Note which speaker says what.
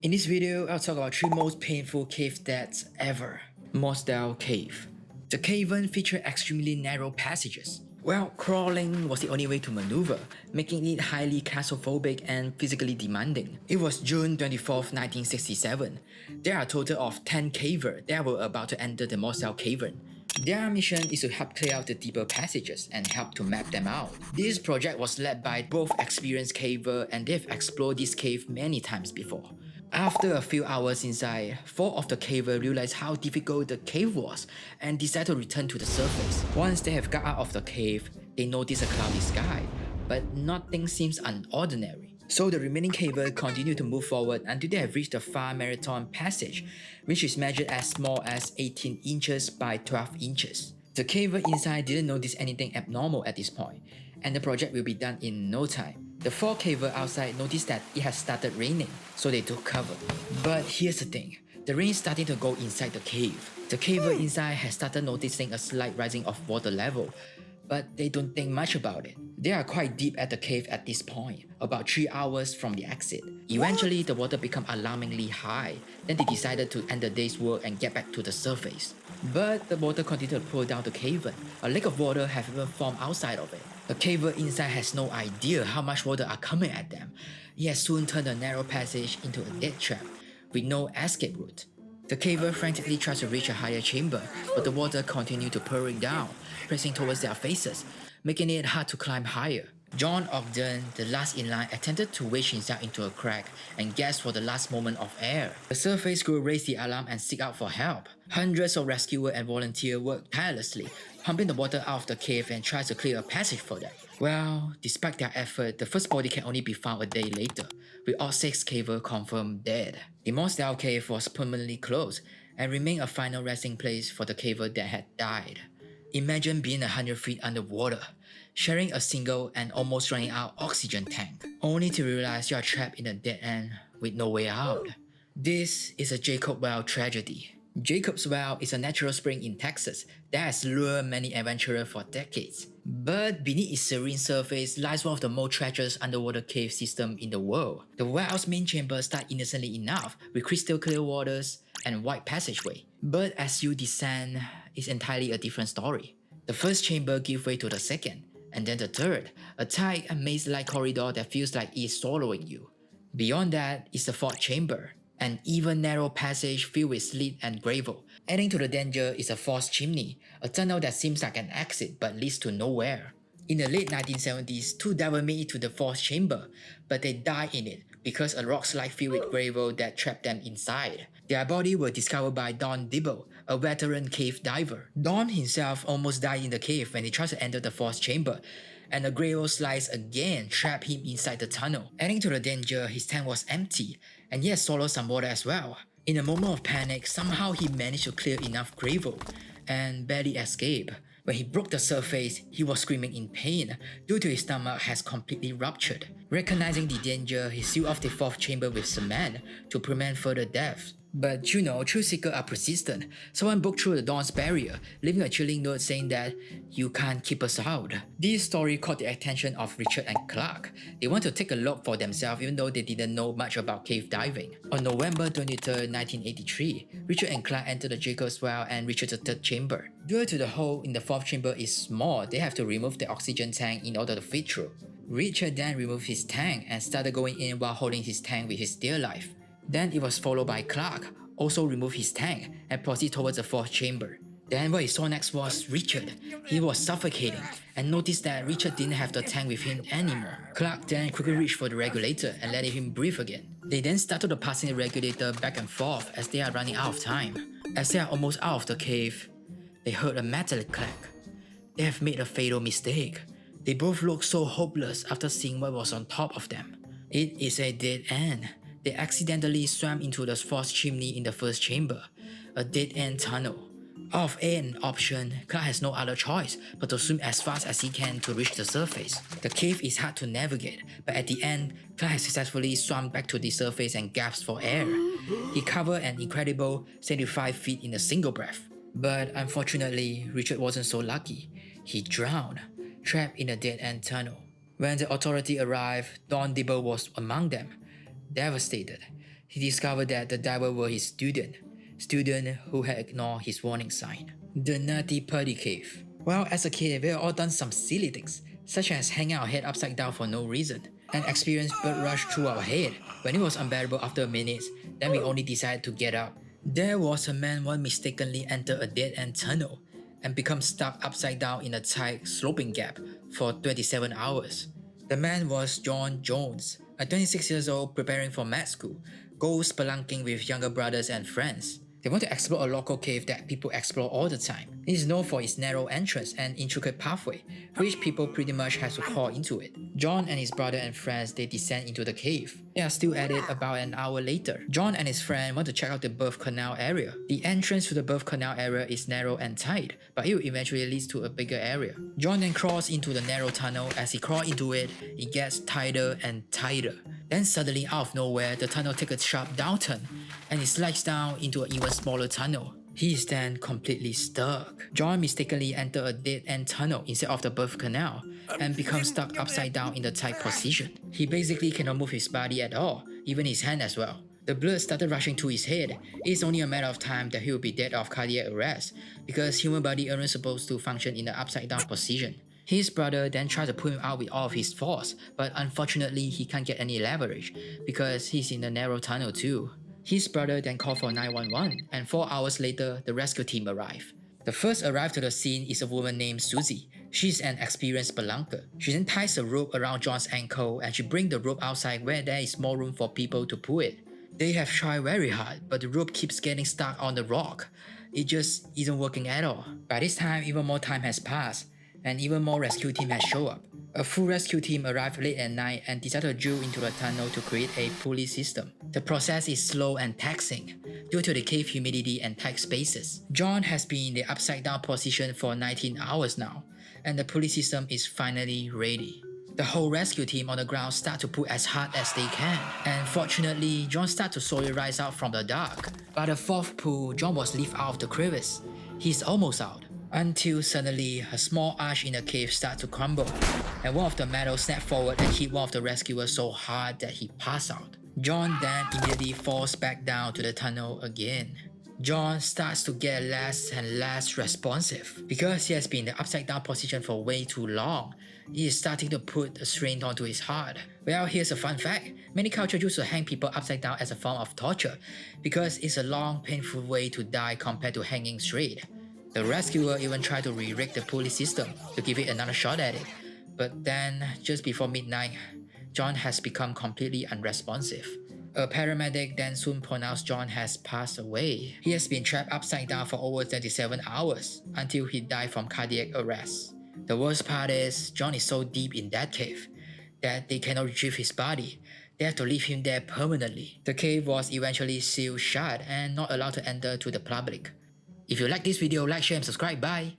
Speaker 1: In this video, I'll talk about 3 most painful cave deaths ever. Mossdale Cave. The cavern featured extremely narrow passages. Well, crawling was the only way to maneuver, making it highly claustrophobic and physically demanding. It was June 24, 1967. There are a total of 10 cavers that were about to enter the Mossdale Cavern. Their mission is to help clear out the deeper passages and help to map them out. This project was led by both experienced cavers and they've explored this cave many times before. After a few hours inside, 4 of the cavers realized how difficult the cave was and decided to return to the surface. Once they have got out of the cave, they notice a cloudy sky, but nothing seems unordinary. So the remaining cavers continue to move forward until they have reached the far marathon passage, which is measured as small as 18 inches by 12 inches. The caver inside didn't notice anything abnormal at this point, and the project will be done in no time. The 4 cavers outside noticed that it has started raining, so they took cover. But here's the thing, the rain is starting to go inside the cave. The caver inside has started noticing a slight rising of water level, but they don't think much about it. They are quite deep at the cave at this point, about 3 hours from the exit. Eventually, the water became alarmingly high, then they decided to end the day's work and get back to the surface. But the water continued to pour down the cavern. A lake of water have even formed outside of it. The caver inside has no idea how much water are coming at them. He has soon turned the narrow passage into a death trap, with no escape route. The caver frantically tries to reach a higher chamber, but the water continued to pour down, pressing towards their faces, making it hard to climb higher. John Ogden, the last in line, attempted to wedge himself into a crack and gasped for the last moment of air. The surface crew raised the alarm and seek out for help. Hundreds of rescuers and volunteers worked tirelessly, pumping the water out of the cave and tried to clear a passage for them. Well, despite their effort, the first body can only be found a day later, with all 6 cavers confirmed dead. The Mossdale Cave was permanently closed and remained a final resting place for the caver that had died. Imagine being 100 feet underwater, sharing a single and almost running out oxygen tank, only to realize you are trapped in a dead end with no way out. This is a Jacob Well tragedy. Jacob's Well is a natural spring in Texas that has lured many adventurers for decades. But beneath its serene surface lies one of the most treacherous underwater cave systems in the world. The well's main chamber starts innocently enough with crystal clear waters and wide passageway. But as you descend, it's entirely a different story. The first chamber gives way to the second, and then the third, a tight maze-like corridor that feels like it's swallowing you. Beyond that is the 4th chamber, an even narrow passage filled with sleet and gravel. Adding to the danger is a false chimney, a tunnel that seems like an exit but leads to nowhere. In the late 1970s, 2 divers made it to the 4th chamber, but they died in it because a rock slide filled with gravel that trapped them inside. Their bodies were discovered by Don Dibble, a veteran cave diver. Don himself almost died in the cave when he tried to enter the 4th chamber, and the gravel slides again trapped him inside the tunnel. Adding to the danger, his tank was empty, and he had swallowed some water as well. In a moment of panic, somehow he managed to clear enough gravel and barely escaped. When he broke the surface, he was screaming in pain due to his stomach has completely ruptured. Recognizing the danger, he sealed off the 4th chamber with cement to prevent further deaths. But you know, truth seekers are persistent. Someone broke through the dawn's barrier, leaving a chilling note saying that, "You can't keep us out." This story caught the attention of Richard and Clark. They want to take a look for themselves even though they didn't know much about cave diving. On November 23, 1983, Richard and Clark entered the Jacob's Well and reached the 3rd chamber. Due to the hole in the 4th chamber is small, they have to remove the oxygen tank in order to fit through. Richard then removed his tank and started going in while holding his tank with his dear life. Then it was followed by Clark, also removed his tank and proceeded towards the 4th chamber. Then what he saw next was Richard. He was suffocating and noticed that Richard didn't have the tank with him anymore. Clark then quickly reached for the regulator and let him breathe again. They then started passing the regulator back and forth as they are running out of time. As they are almost out of the cave, they heard a metallic clack. They have made a fatal mistake. They both looked so hopeless after seeing what was on top of them. It is a dead end. They accidentally swam into the 4th chimney in the 1st chamber, a dead-end tunnel. Out of an option, Clark has no other choice but to swim as fast as he can to reach the surface. The cave is hard to navigate, but at the end, Clark has successfully swum back to the surface and gasped for air. He covered an incredible 75 feet in a single breath. But unfortunately, Richard wasn't so lucky. He drowned, trapped in a dead-end tunnel. When the authority arrived, Don Dibble was among them. Devastated, he discovered that the diver were his student who had ignored his warning sign. The Nutty Putty Cave. Well, as a kid, we all done some silly things, such as hang our head upside down for no reason, and experience blood rush through our head. When it was unbearable after a minute, then we only decided to get up. There was a man who mistakenly entered a dead-end tunnel and become stuck upside down in a tight sloping gap for 27 hours. The man was John Jones, a 26 years old preparing for med school, go spelunking with younger brothers and friends. They want to explore a local cave that people explore all the time. It is known for its narrow entrance and intricate pathway, which people pretty much have to crawl into it. John and his brother and friends, they descend into the cave. They are still at it about an hour later. John and his friend want to check out the birth canal area. The entrance to the birth canal area is narrow and tight, but it will eventually lead to a bigger area. John then crawls into the narrow tunnel. As he crawls into it, it gets tighter and tighter. Then suddenly out of nowhere, the tunnel takes a sharp downturn and it slides down into an even smaller tunnel. He is then completely stuck. John mistakenly enters a dead-end tunnel instead of the birth canal and becomes stuck upside down in the tight position. He basically cannot move his body at all, even his hand as well. The blood started rushing to his head. It's only a matter of time that he will be dead of cardiac arrest because human body aren't supposed to function in the upside down position. His brother then tried to pull him out with all of his force, but unfortunately he can't get any leverage because he's in the narrow tunnel too. His brother then called for 911 and 4 hours later the rescue team arrived. The first arrived to the scene is a woman named Susie. She's an experienced spelunker. She then ties a rope around John's ankle and she brings the rope outside where there is more room for people to pull it. They have tried very hard, but the rope keeps getting stuck on the rock. It just isn't working at all. By this time, even more time has passed, and even more rescue team has shown up. A full rescue team arrived late at night and decided to drill into the tunnel to create a pulley system. The process is slow and taxing due to the cave humidity and tight spaces. John has been in the upside down position for 19 hours now, and the pulley system is finally ready. The whole rescue team on the ground start to pull as hard as they can, and fortunately, John starts to slowly rise out from the dark. By the fourth pull, John was lifted out of the crevice. He's almost out. Until suddenly, a small arch in the cave starts to crumble, and one of the metals snapped forward and hit one of the rescuers so hard that he passed out. John then immediately falls back down to the tunnel again. John starts to get less and less responsive. Because he has been in the upside down position for way too long, he is starting to put a strain onto his heart. Well, here's a fun fact. Many cultures used to hang people upside down as a form of torture because it's a long, painful way to die compared to hanging straight. The rescuer even tried to re-rig the pulley system to give it another shot at it. But then, just before midnight, John has become completely unresponsive. A paramedic then soon pronounced John has passed away. He has been trapped upside down for over 27 hours until he died from cardiac arrest. The worst part is, John is so deep in that cave that they cannot retrieve his body. They have to leave him there permanently. The cave was eventually sealed shut and not allowed to enter to the public. If you like this video, like, share and subscribe. Bye!